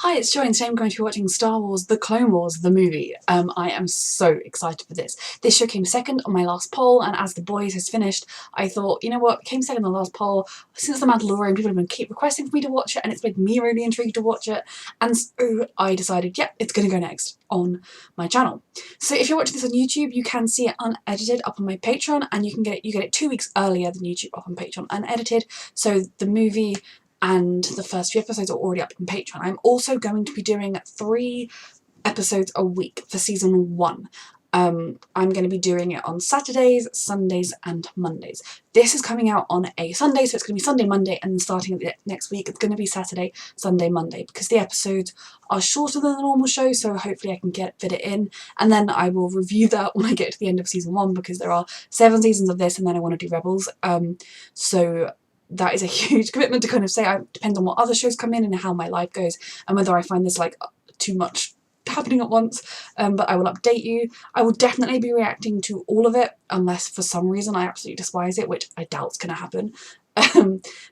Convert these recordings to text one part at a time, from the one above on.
Hi, it's Joy, and today I'm going to be watching Star Wars The Clone Wars, the movie. I am so excited for this. This show came second on my last poll, and as The Boys has finished, I thought, you know what, came second on the last poll. Since The Mandalorian, people have been keep requesting for me to watch it, and it's made me really intrigued to watch it, and so I decided, yep, it's going to go next on my channel. So if you're watching this on YouTube, you can see it unedited up on my Patreon, and you get it 2 weeks earlier than YouTube up on Patreon unedited, so the movie and the first few episodes are already up on Patreon. I'm also going to be doing 3 episodes a week for season 1. I'm going to be doing it on Saturdays, Sundays and Mondays. This is coming out on a Sunday, so it's going to be Sunday, Monday, and then starting at the next week it's going to be Saturday, Sunday, Monday, because the episodes are shorter than the normal show, so hopefully I can fit it in, and then I will review that when I get to the end of season 1, because there are 7 seasons of this and then I want to do Rebels, so that is a huge commitment to kind of say. It depends on what other shows come in and how my life goes and whether I find this like too much happening at once, but I will update you. I will definitely be reacting to all of it unless for some reason I absolutely despise it, which I doubt is going to happen.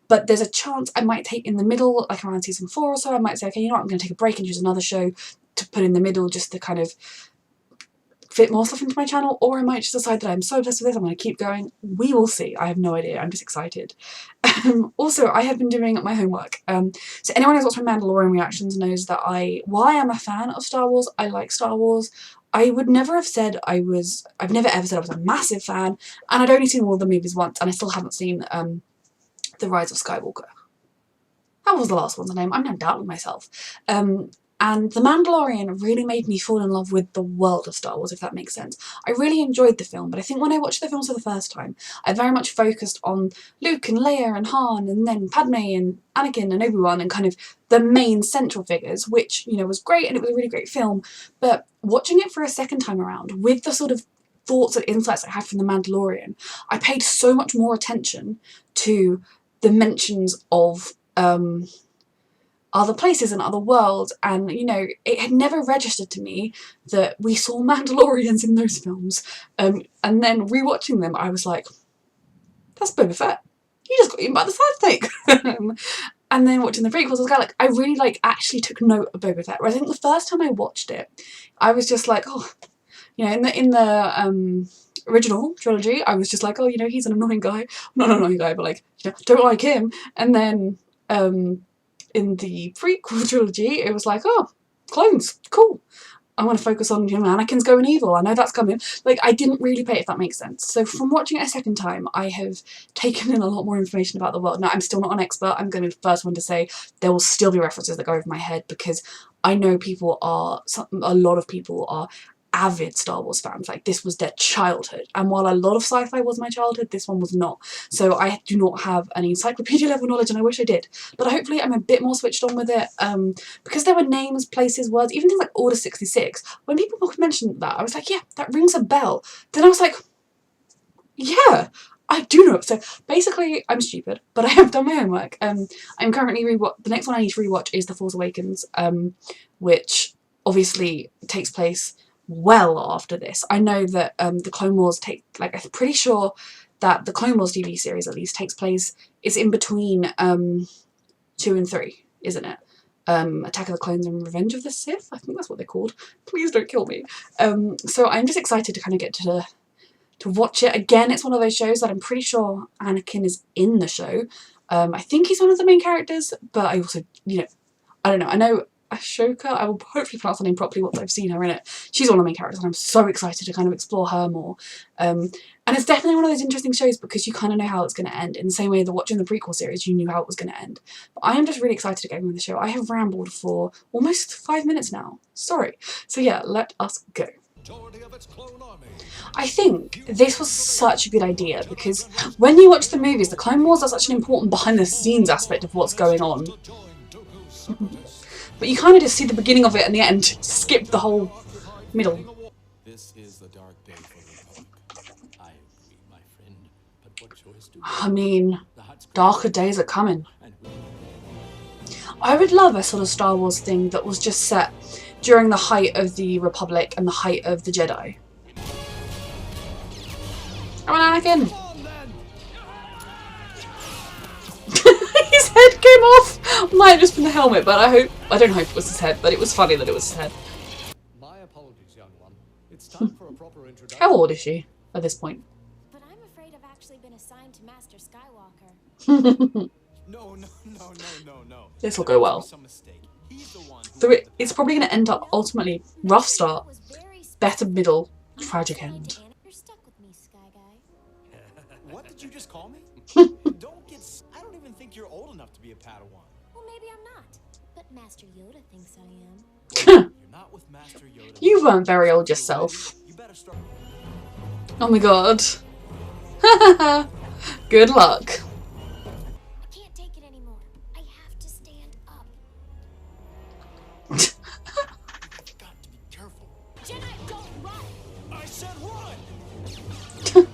But there's a chance I might take in the middle, like around season 4 or so, I might say, okay, you know what, I'm going to take a break and choose another show to put in the middle just to kind of fit more stuff into my channel, or I might just decide that I'm so obsessed with this, I'm going to keep going. We will see. I have no idea. I'm just excited. Also, I have been doing my homework. So anyone who's watched my Mandalorian reactions knows that while I am a fan of Star Wars, I like Star Wars. I would never have said I've never ever said I was a massive fan, and I'd only seen all the movies once, and I still haven't seen The Rise of Skywalker. That was the last one's name. I'm now doubting myself. And The Mandalorian really made me fall in love with the world of Star Wars, if that makes sense. I really enjoyed the film, but I think when I watched the films for the first time, I very much focused on Luke and Leia and Han, and then Padme and Anakin and Obi-Wan, and kind of the main central figures, which, you know, was great, and it was a really great film. But watching it for a second time around, with the sort of thoughts and insights I had from The Mandalorian, I paid so much more attention to the mentions of other places and other worlds, and you know, it had never registered to me that we saw Mandalorians in those films, and then rewatching them I was like, that's Boba Fett, he just got eaten by the side snake. And then watching the prequels as well, like, I really actually took note of Boba Fett, where I think the first time I watched it I was just like, oh, you know, in the original trilogy I was just like, oh, you know, he's an annoying guy, not an annoying guy, but like, you know, don't like him. And then in the prequel trilogy, it was like, oh, clones, cool. I want to focus on, you know, Anakin's going evil. I know that's coming. Like, I didn't really pay, if that makes sense. So from watching it a second time, I have taken in a lot more information about the world. Now, I'm still not an expert. I'm going to be the first one to say there will still be references that go over my head, because I know a lot of people are avid Star Wars fans. Like, this was their childhood, and while a lot of sci-fi was my childhood, this one was not. So I do not have any encyclopedia level knowledge, and I wish I did, but hopefully I'm a bit more switched on with it, because there were names, places, words, even things like Order 66. When people mentioned that, I was like, yeah, that rings a bell. Then I was like, yeah, I do know. So basically, I'm stupid, but I have done my homework. I'm currently the next one I need to rewatch is The Force Awakens, which obviously takes place well after this. I know that the Clone Wars I'm pretty sure that the Clone Wars TV series at least takes place, it's in between 2 and 3, isn't it? Attack of the Clones and Revenge of the Sith, I think that's what they're called. Please don't kill me. So I'm just excited to kind of get to watch it. Again, it's one of those shows that I'm pretty sure Anakin is in the show. I think he's one of the main characters, but I also, you know, I don't know. I know Ashoka, I will hopefully pronounce her name properly once I've seen her in it. She's one of the main characters, and I'm so excited to kind of explore her more. And it's definitely one of those interesting shows because you kind of know how it's going to end, in the same way that watching the prequel series you knew how it was going to end. But I am just really excited to get on with the show. I have rambled for almost 5 minutes now. Sorry. So yeah, let us go. I think this was such a good idea because when you watch the movies, the Clone Wars are such an important behind the scenes aspect of what's going on. But you kind of just see the beginning of it and the end, skip the whole middle. This is the dark day for the Republic. I agree, my friend. But what choice do I mean, darker days are coming. I would love a sort of Star Wars thing that was just set during the height of the Republic and the height of the Jedi. Come on, Anakin! He's head came off. Might have just been the helmet, but I don't hope it was his head, but it was funny that it was his head. My apologies, young one. It's time for a proper introduction. How old is she at this point? But I'm afraid I've actually been assigned to Master Skywalker. No. This will go well. Some mistake. He's the one who So it's probably going to end up ultimately rough start, better middle, tragic end. You're stuck with me, Sky Guy. What did you just call me? I don't even think you're old enough to be a Padawan. Well, maybe I'm not. But Master Yoda thinks I am. You're not with Master Yoda. You weren't very old yourself. You better start. Oh my god. Good luck. I can't take it anymore. I have to stand up. You've got to be careful. Jedi, don't run! I said run!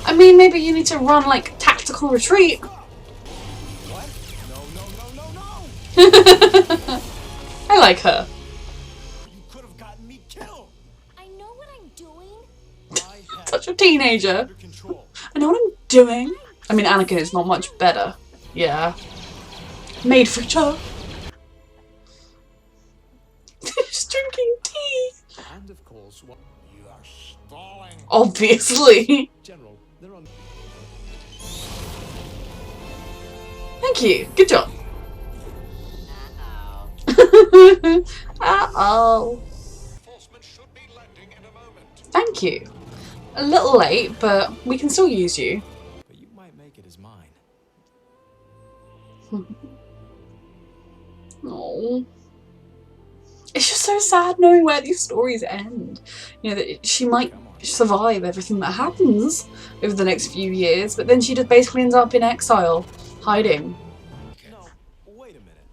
I mean, maybe you need to run like tactical retreat. What? No. I like her. You could have gotten me killed. I know what I'm doing. I had Such a teenager. under control. I know what I'm doing. I mean, Anakin is not much better. Yeah. Made for each other. Just drinking tea. And of course, what you are stalling. Obviously. General, they're on. Thank you. Good job. Uh-oh. Reinforcements should be landing in a moment. Thank you. A little late, but we can still use you. But you might make it as mine. Oh. It's just so sad knowing where these stories end. You know, that she might survive everything that happens over the next few years, but then she just basically ends up in exile, hiding. No, wait a minute.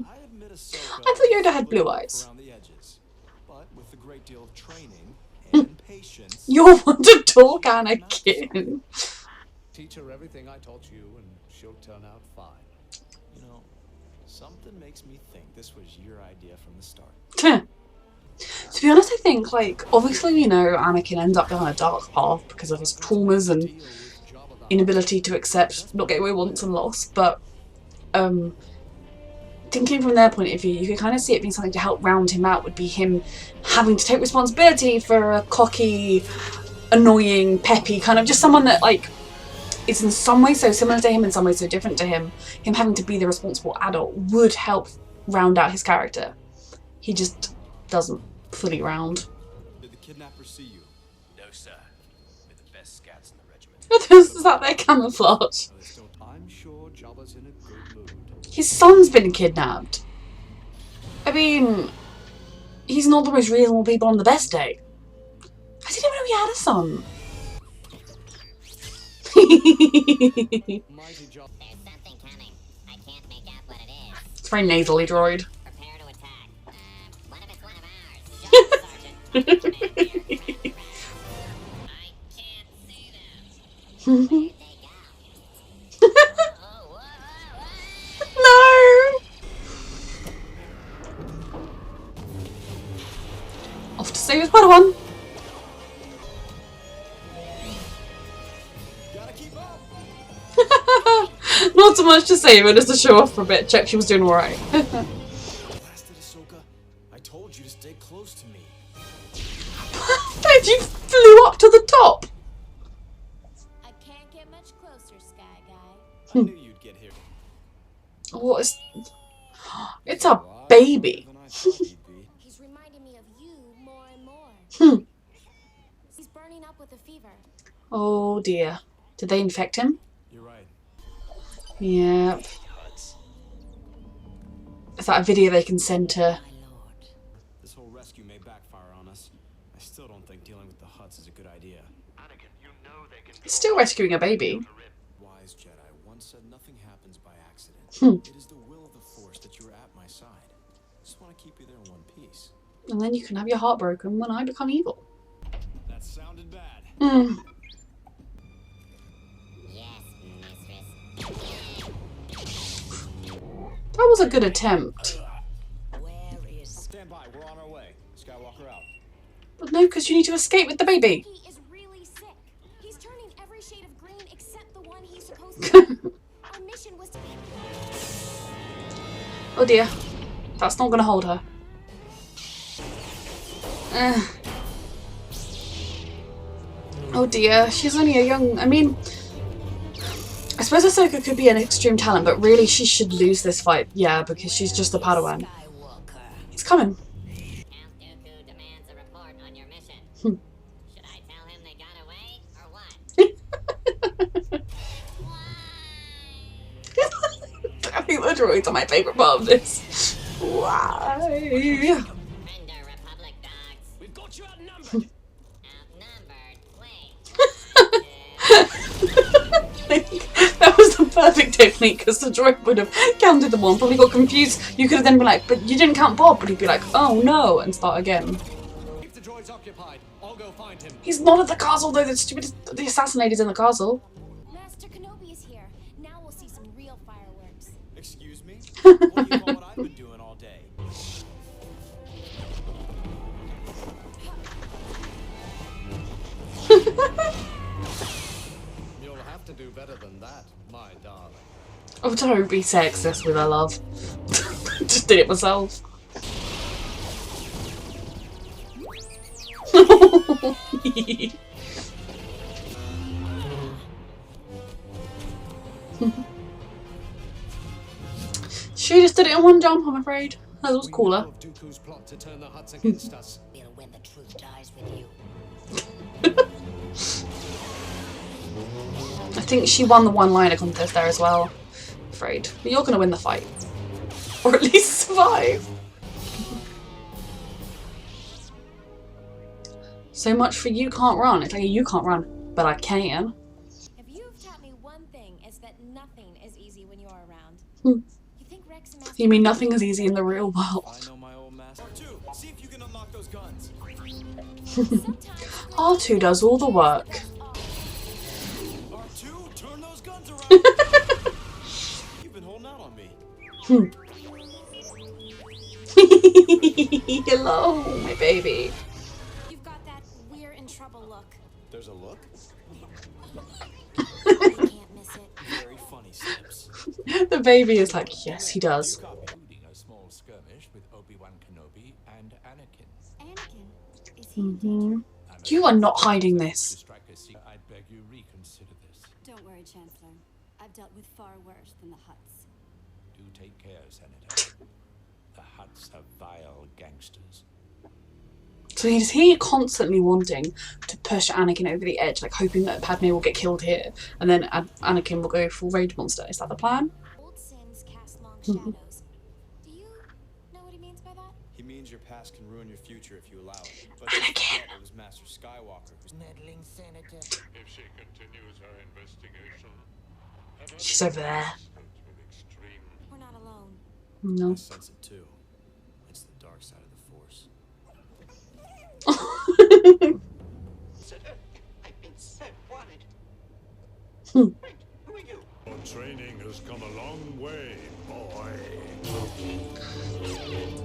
I admit Ahsoka I thought Yoda had was blue rough eyes. around the edges, but with a great deal of training and patience. You're one to talk, Anakin. Teach her everything I taught you, and she'll turn out fine. You know, something makes me think this was your idea from the start. To be honest, I think, like, obviously, you know, Anakin ends up down a dark path because of his traumas and Deal with Jabba the inability to accept not getting what he wants and loss, but thinking from their point of view, you could kind of see it being something to help round him out, would be him having to take responsibility for a cocky, annoying, peppy, kind of just someone that, like, is in some ways so similar to him, in some ways so different to him. Him having to be the responsible adult would help round out his character. He just doesn't fully round. Did the kidnapper see you? No, sir. We're the best scouts in the regiment. Is that their camouflage? Are they still I'm sure Jabba's in a good mood. His son's been kidnapped. I mean, he's not the most reasonable people on the best day. I didn't even know he had a son. Mighty Jabba. There's something coming. I can't make out what it is. It's very nasally droid. Prepare to attack. What if it's one of ours? Jump, Sergeant. Command here. I can't see them. Where'd they go? Oh, whoa, whoa, whoa. No! Off to save his Padawan. gotta keep up? Not so much to save her, just to show off for a bit. Check she was doing alright. Blasted Ahsoka. I told you to stay close to me. And you flew up to the top. I can't get much closer, Sky Guy. I knew you'd get here. What is... It's a baby. Than I thought he'd be. He's reminding me of you more and more. He's burning up with a fever. Oh dear. Did they infect him? You're right. Yep. Is that a video they can send to... My lord. This whole rescue may backfire on us. I still don't think dealing with the Hutts is a good idea. Anakin, you know they can Still rescuing a baby. Wise Jedi once said nothing happens by accident. It is the will of the Force that you're at my side. Just want to keep you there in one piece. And then you can have your heart broken when I become evil. That sounded bad. Mm. Yes, mistress. That was a good attempt. Where is... Stand by, we're on our way. Skywalker out. But no, because you need to escape with the baby. He is really sick. He's turning every shade of green except the one he's supposed to. Our mission was to be Oh dear. That's not gonna hold her. Oh dear, she's only a young... I mean... I suppose Ahsoka could be an extreme talent, but really she should lose this fight. Yeah, because she's just a Padawan. He's coming. Count Dooku demands a report on your mission. Should I tell him they got away, or what? I think the droids are my favourite part of this. Why? Render Republic dogs. We've got you outnumbered. Outnumbered? Wait. That was the perfect technique because the droid would have counted them all, probably got confused. You could have then been like, but you didn't count Bob, but he'd be like, oh no, and start again. Keep the droids occupied. I'll go find him. He's not at the castle though, the assassinators in the castle. Master Kenobi is here. Now we'll see some real fireworks. Excuse me? What do you call what I've been doing all day? You'll have to do better than that, my darling. Oh, don't be sexist with her love. Just did it myself. She just did it in one jump, I'm afraid. That was We cooler. know of Dooku's plot to turn the Hutts against us. We'll when the truth dies with you. I think she won the one-liner contest there as well. I'm afraid. But you're gonna win the fight. Or at least survive. So much for you can't run. It's like you can't run, but I can. If you've taught me one thing, it's that nothing is easy when you're around. Hmm. You think Rex and Master You mean nothing is easy in the real world? I know my old master. R2, see if you can unlock those guns. Sometimes R2 does all the work. R2, turn those guns around. You've been holding out on me. Hello, my baby. you've got that we're in trouble look. There's a look. You can't miss it. Very funny, Snips. The baby is like, yes, he does. Including a small skirmish with Obi-Wan Kenobi and Anakin. Anakin, is he in danger? You are not hiding this. To strike a secret, I'd beg you reconsider this. Don't worry, Chancellor. I've dealt with far worse than the Hutts. Do take care, Senator. The Hutts are vile gangsters. So is he constantly wanting to push Anakin over the edge, like hoping that Padme will get killed here, and then Anakin will go full rage monster? Is that the plan? Old sins cast long shadows. Do you know what he means by that? He means your past can ruin your future if you allow it. But Anakin. don't forget it was Master Skywalker who's Meddling senator. If she continues her investigation, have her She's over there. with extreme We're not alone. No. I sense it too. It's the dark side of the Force. I've been so wanted. Hmm. Wait, who are you? Your training has come a long way, boy.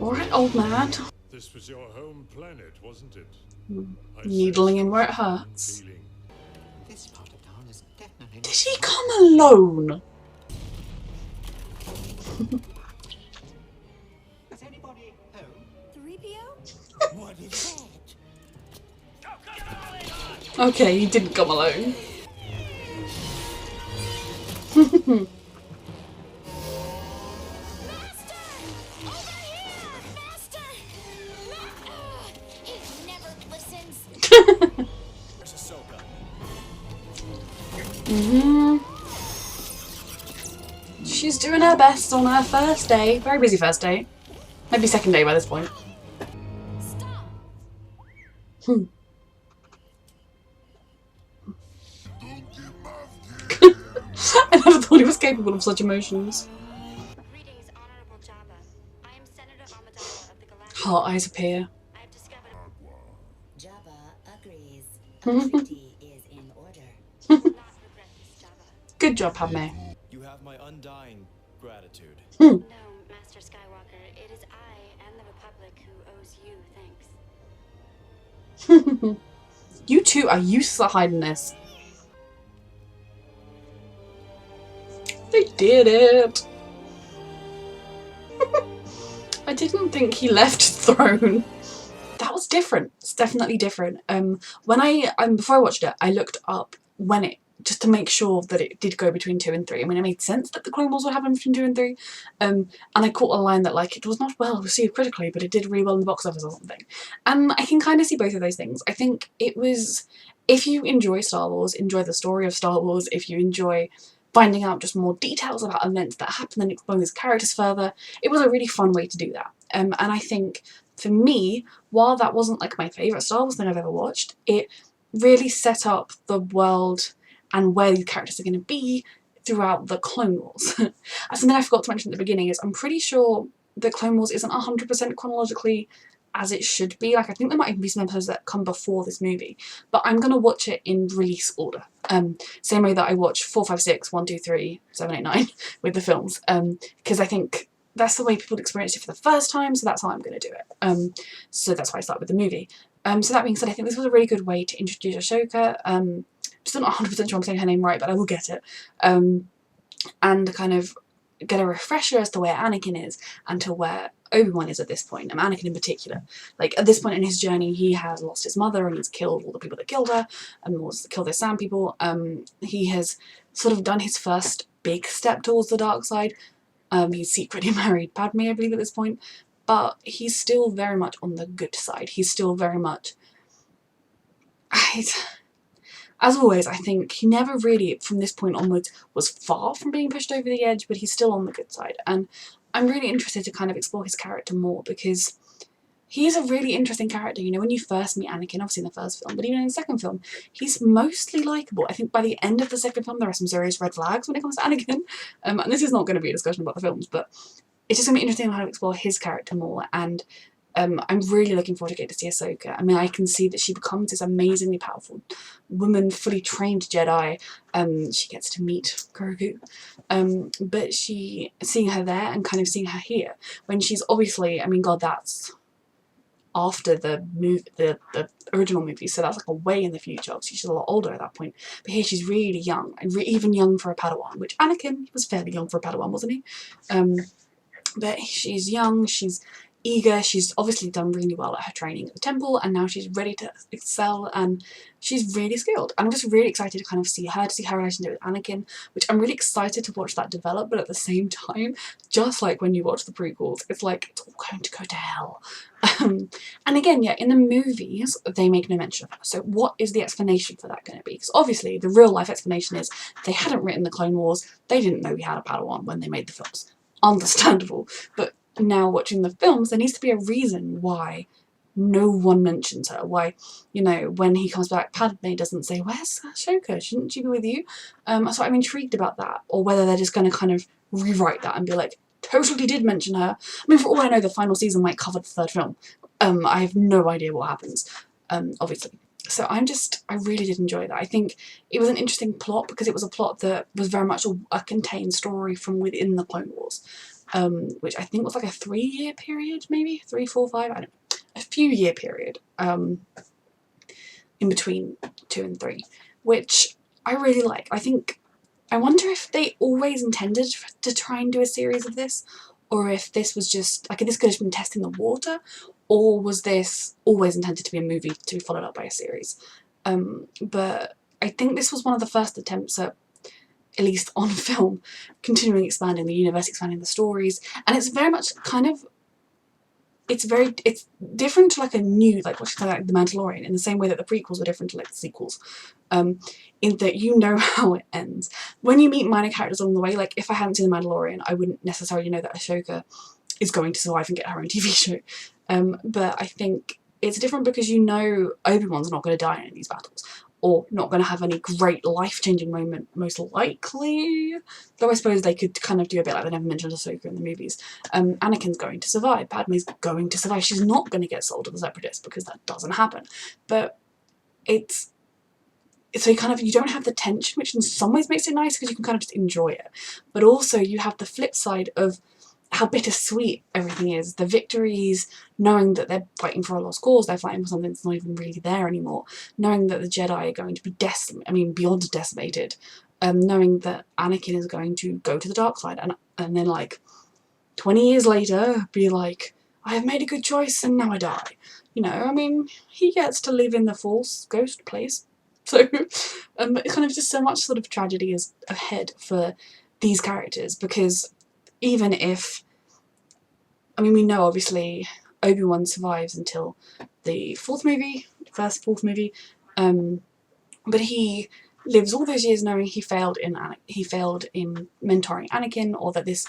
Alright, old man. This was your home planet, wasn't it? I Needling sense him where it a strong hurts. feeling. This part of town is definitely Did he come alone? Is anybody home? 3PO? What is that? Okay, he didn't come alone. Master! Over here! Master! He never listens. There's Ahsoka. She's doing her best on her first day. Very busy first day. Maybe second day by this point. Stop! I never thought he was capable of such emotions. Greetings, Honorable Jabba. I am Senator Amidala of the Galactic. Heart eyes appear. I have discovered Jabba agrees. A treaty is in order. not regret this, Jabba. Good job, Padme. You have my undying gratitude. No, Master Skywalker, it is I and the Republic who owes you thanks. You two are used to hiding this. They did it. I didn't think he left throne. That was different. It's definitely different. When before I watched it, I looked up when it, just to make sure that it did go between 2 and 3. I mean, it made sense that the Clone Wars would happen between 2 and 3. And I caught a line that, like, it was not well received critically, but it did really well in the box office or something. And I can kind of see both of those things. I think it was, if you enjoy Star Wars, enjoy the story of Star Wars, if you enjoy finding out just more details about events that happen and exploring these characters further, it was a really fun way to do that. And I think, for me, while that wasn't like my favourite Star Wars thing I've ever watched, it really set up the world and where these characters are going to be throughout the Clone Wars. Something I forgot to mention at the beginning is I'm pretty sure that Clone Wars isn't 100% chronologically as it should be. Like, I think there might even be some episodes that come before this movie, but I'm going to watch it in release order. Same way that I watch 4, 5, 6, 1, 2, 3, 7, 8, 9 with the films, because I think that's the way people experience it for the first time, so that's how I'm going to do it. So that's why I start with the movie. So that being said, I think this was a really good way to introduce Ahsoka. Still not 100% sure I'm saying her name right, but I will get it. And kind of get a refresher as to where Anakin is and to where Obi-Wan is at this point, and Anakin in particular. Like, at this point in his journey, he has lost his mother and he's killed all the people that killed her, and killed their Sand people. He has sort of done his first big step towards the dark side. He's secretly married Padme, I believe, at this point, but he's still very much on the good side. He's still very much... As always, I think he never really, from this point onwards, was far from being pushed over the edge, but he's still on the good side. And I'm really interested to kind of explore his character more, because he's a really interesting character. You know, when you first meet Anakin, obviously in the first film, but even in the second film, he's mostly likeable. I think by the end of the second film, there are some serious red flags when it comes to Anakin. And this is not going to be a discussion about the films, but it's just going to be interesting how to explore his character more. And I'm really looking forward to getting to see Ahsoka. I mean, I can see that she becomes this amazingly powerful woman, fully trained Jedi. She gets to meet Grogu. But seeing her there and kind of seeing her here, when she's obviously, I mean, God, that's after the original movie, so that's like a way in the future. Obviously she's a lot older at that point, but here she's really young, and even young for a Padawan, which Anakin was fairly young for a Padawan, wasn't he? But she's young, she's eager, she's obviously done really well at her training at the temple, and now she's ready to excel, and she's really skilled. And I'm just really excited to kind of see her relationship with Anakin, which I'm really excited to watch that develop, but at the same time, just like when you watch the prequels, it's like, it's all going to go to hell. And again, yeah, in the movies, they make no mention of her. So what is the explanation for that going to be? Because obviously the real life explanation is they hadn't written the Clone Wars, they didn't know we had a Padawan when they made the films. Understandable. But now watching the films, there needs to be a reason why no one mentions her. Why, you know, when he comes back, Padme doesn't say, "Where's Ahsoka? Shouldn't she be with you?" So I'm intrigued about that. Or whether they're just going to kind of rewrite that and be like, totally did mention her. I mean, for all I know, the final season might cover the third film. I have no idea what happens, obviously. So I really did enjoy that. I think it was an interesting plot, because it was a plot that was very much a contained story from within the Clone Wars. Which I think was like a 3-year period, maybe 3, 4, 5, I don't know, a few year period in between 2 and 3, which I really like. I wonder if they always intended to try and do a series of this, or if this was just like, this could have been testing the water, or was this always intended to be a movie to be followed up by a series. But I think this was one of the first attempts at least on film, continuing expanding the universe, expanding the stories, and it's very much kind of, it's different to like a new, like what's kind of like The Mandalorian, in the same way that the prequels were different to like the sequels, in that you know how it ends. When you meet minor characters along the way, like if I hadn't seen The Mandalorian, I wouldn't necessarily know that Ahsoka is going to survive and get her own TV show, but I think it's different because you know Obi-Wan's not going to die in any of these battles, or not going to have any great life-changing moment, most likely. Though I suppose they could kind of do a bit like they never mentioned Ahsoka in the movies. Anakin's going to survive. Padme's going to survive. She's not going to get sold to the Separatists, because that doesn't happen. But so you don't have the tension, which in some ways makes it nice, because you can kind of just enjoy it. But also you have the flip side of how bittersweet everything is. The victories, knowing that they're fighting for a lost cause, they're fighting for something that's not even really there anymore, knowing that the Jedi are going to be beyond decimated, knowing that Anakin is going to go to the dark side, and then like 20 years later be like, I have made a good choice and now I die. You know, I mean, he gets to live in the False Ghost place. So, kind of just so much sort of tragedy is ahead for these characters, because even if, I mean, we know obviously Obi-Wan survives until the fourth movie, but he lives all those years knowing he failed in mentoring Anakin, or that this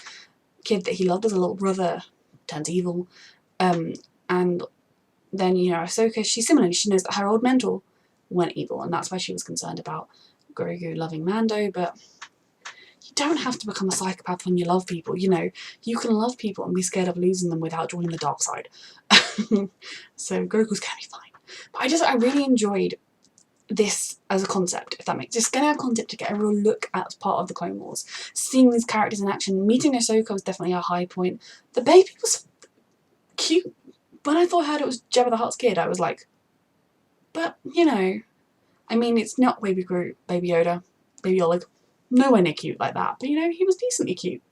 kid that he loved as a little brother turns evil, and then, you know, Ahsoka, she knows that her old mentor went evil, and that's why she was concerned about Grogu loving Mando. But you don't have to become a psychopath when you love people, you know. You can love people and be scared of losing them without joining the dark side. So Grogu's gonna be fine. But I really enjoyed this as a concept, if that makes just getting a concept to get a real look at part of the Clone Wars, seeing these characters in action. Meeting Ahsoka was definitely a high point. The baby was cute. When I heard it was Jabba the Hutt's kid, I was like, but you know, I mean, it's not Baby Groot, Baby Yoda, Baby Oleg, nowhere near cute like that. But you know, he was decently cute.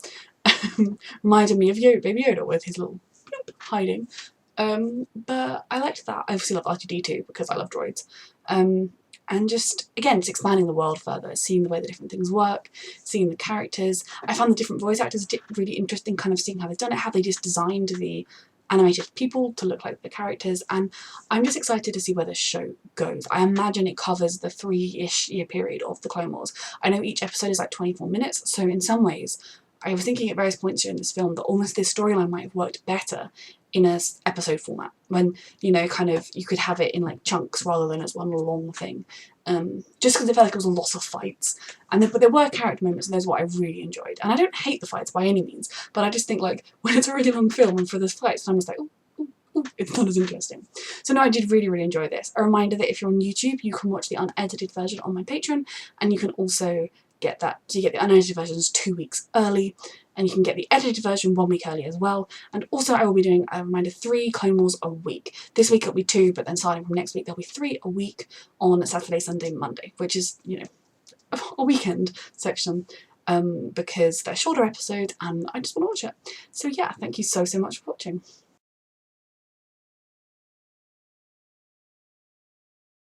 Reminded me of Baby Yoda with his little bloop hiding. But I liked that. I obviously love R2-D2 because I love droids. And just, again, it's expanding the world further, seeing the way the different things work, seeing the characters. I found the different voice actors really interesting, kind of seeing how they've done it, how they just designed the animated people to look like the characters, and I'm just excited to see where this show goes. I imagine it covers the 3-ish year period of the Clone Wars. I know each episode is like 24 minutes, so in some ways, I was thinking at various points during this film that almost this storyline might have worked better in a episode format, when, you know, kind of you could have it in like chunks rather than as one long thing, just because it felt like it was a lot of fights, but there were character moments, and those what I really enjoyed. And I don't hate the fights by any means, but I just think like when it's a really long film and for this fight, I'm just like, ooh, it's not as interesting. So no, I did really enjoy this. A reminder that if you're on YouTube, you can watch the unedited version on my Patreon, and you can also get the unedited versions 2 weeks early, and you can get the edited version 1 week early as well. And also I will be doing, a reminder, 3 Clone Wars a week. This week it'll be 2, but then starting from next week there'll be 3 a week on Saturday, Sunday, Monday, which is, you know, a weekend section, because they're shorter episodes and I just want to watch it. So yeah, thank you so much for watching.